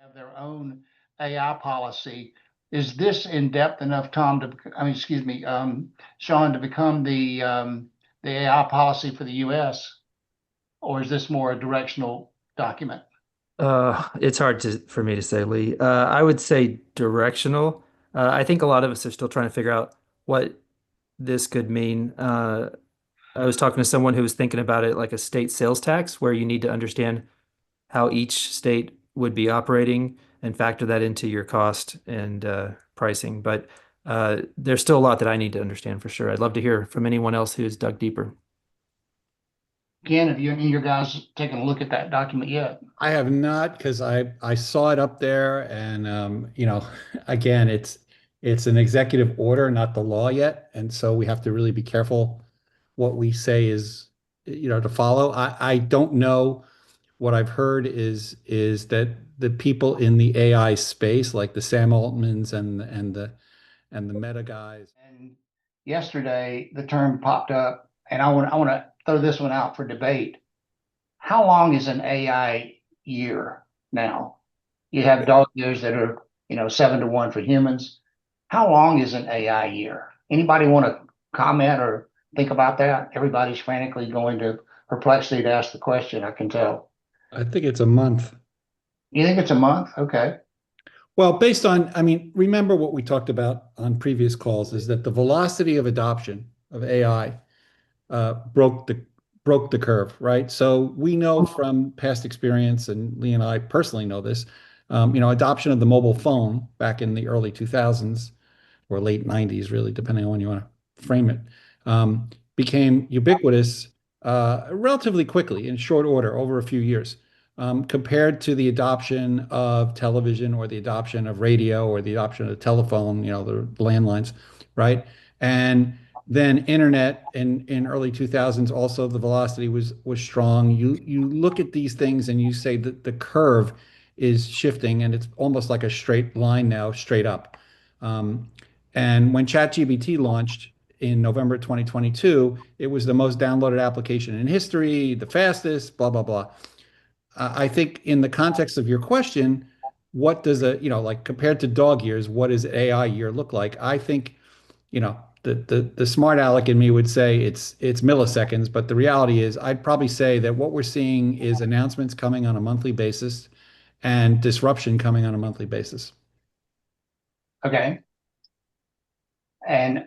have their own AI policy. Is this in depth enough, Tom, excuse me, Sean, to become the AI policy for the US? Or is this more a directional document? It's hard for me to say, Lee. I would say directional. I think a lot of us are still trying to figure out what this could mean. I was talking to someone who was thinking about it like a state sales tax, where you need to understand how each state would be operating and factor that into your cost and pricing. But there's still a lot that I need to understand for sure. I'd love to hear from anyone else who's dug deeper. Ken, have you and your guys taken a look at that document yet? I have not because I saw it up there and again it's an executive order, not the law yet. And so we have to really be careful what we say is to follow. I don't know. What I've heard is that the people in the AI space, like the Sam Altmans and the Meta guys. And yesterday, the term popped up, and I want to throw this one out for debate. How long is an AI year now? You have dog years that are 7 to 1 for humans. How long is an AI year? Anybody want to comment or think about that? Everybody's frantically going to Perplexity to ask the question, I can tell. I think it's a month. You think it's a month? Okay. Well, based on, I mean, remember what we talked about on previous calls is that the velocity of adoption of AI broke the curve, right? So we know from past experience, and Lee and I personally know this, adoption of the mobile phone back in the early 2000s or late 90s, really, depending on when you want to frame it, became ubiquitous relatively quickly in short order over a few years. Compared to the adoption of television or the adoption of radio or the adoption of the telephone, the landlines, right? And then internet in early 2000s, also the velocity was strong. You look at these things and you say that the curve is shifting and it's almost like a straight line now, straight up. And when ChatGPT launched in November 2022, it was the most downloaded application in history, the fastest, blah, blah, blah. I think in the context of your question, what does like compared to dog years, what does AI year look like? I think, the smart aleck in me would say it's milliseconds, but the reality is I'd probably say that what we're seeing is announcements coming on a monthly basis and disruption coming on a monthly basis. Okay. And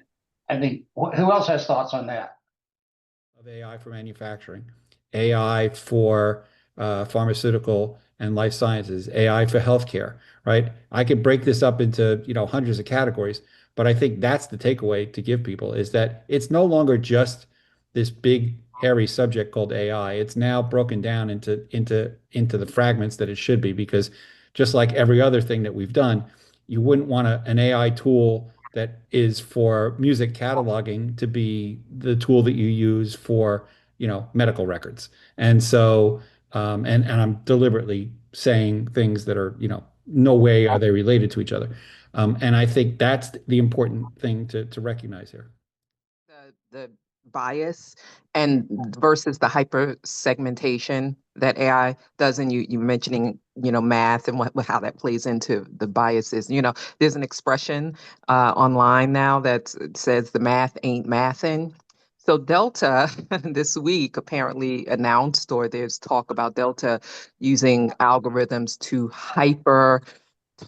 I think who else has thoughts on that? Of AI for manufacturing, AI for pharmaceutical and life sciences, AI for healthcare, right? I could break this up into, hundreds of categories, but I think that's the takeaway to give people is that it's no longer just this big, hairy subject called AI. It's now broken down into the fragments that it should be, because just like every other thing that we've done, you wouldn't want an AI tool that is for music cataloging to be the tool that you use for, medical records. And so and I'm deliberately saying things that are, no way are they related to each other. And I think that's the important thing to recognize here. The bias and versus the hyper segmentation that AI does, and you mentioning math and how that plays into the biases. There's an expression online now that says the math ain't mathin'. So Delta this week apparently announced, or there's talk about Delta using algorithms to hyper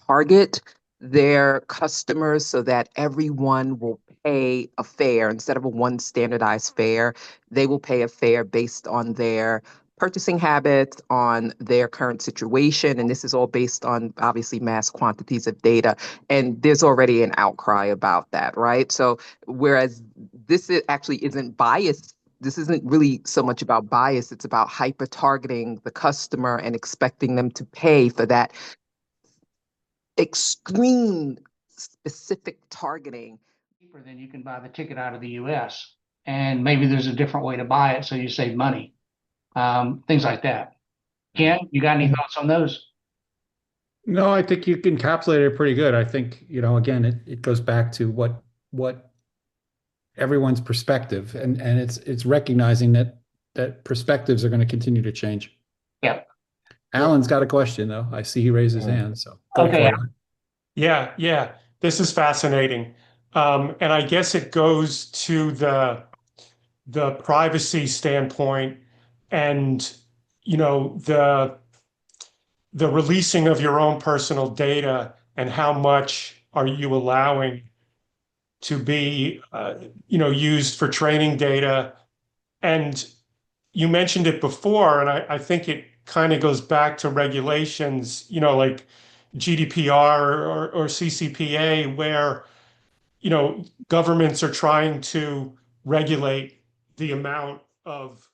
target their customers so that everyone will pay a fare instead of a one standardized fare. They will pay a fare based on their purchasing habits, on their current situation. And this is all based on obviously mass quantities of data. And there's already an outcry about that, right? So whereas actually isn't biased, this isn't really so much about bias, it's about hyper targeting the customer and expecting them to pay for that extreme specific targeting. Cheaper than you can buy the ticket out of the US. And maybe there's a different way to buy it so you save money. Things like that. Ken, you got any thoughts on those? No, I think you encapsulated it pretty good. I think, again, it goes back to what everyone's perspective and it's recognizing that perspectives are going to continue to change. Yeah. Alan's got a question though. I see he raised his hand, so go Okay. for it. Yeah, yeah. This is fascinating. And I guess it goes to the privacy standpoint and the releasing of your own personal data and how much are you allowing to be used for training data. And you mentioned it before, and I think it kind of goes back to regulations, like GDPR or CCPA, where governments are trying to regulate the amount of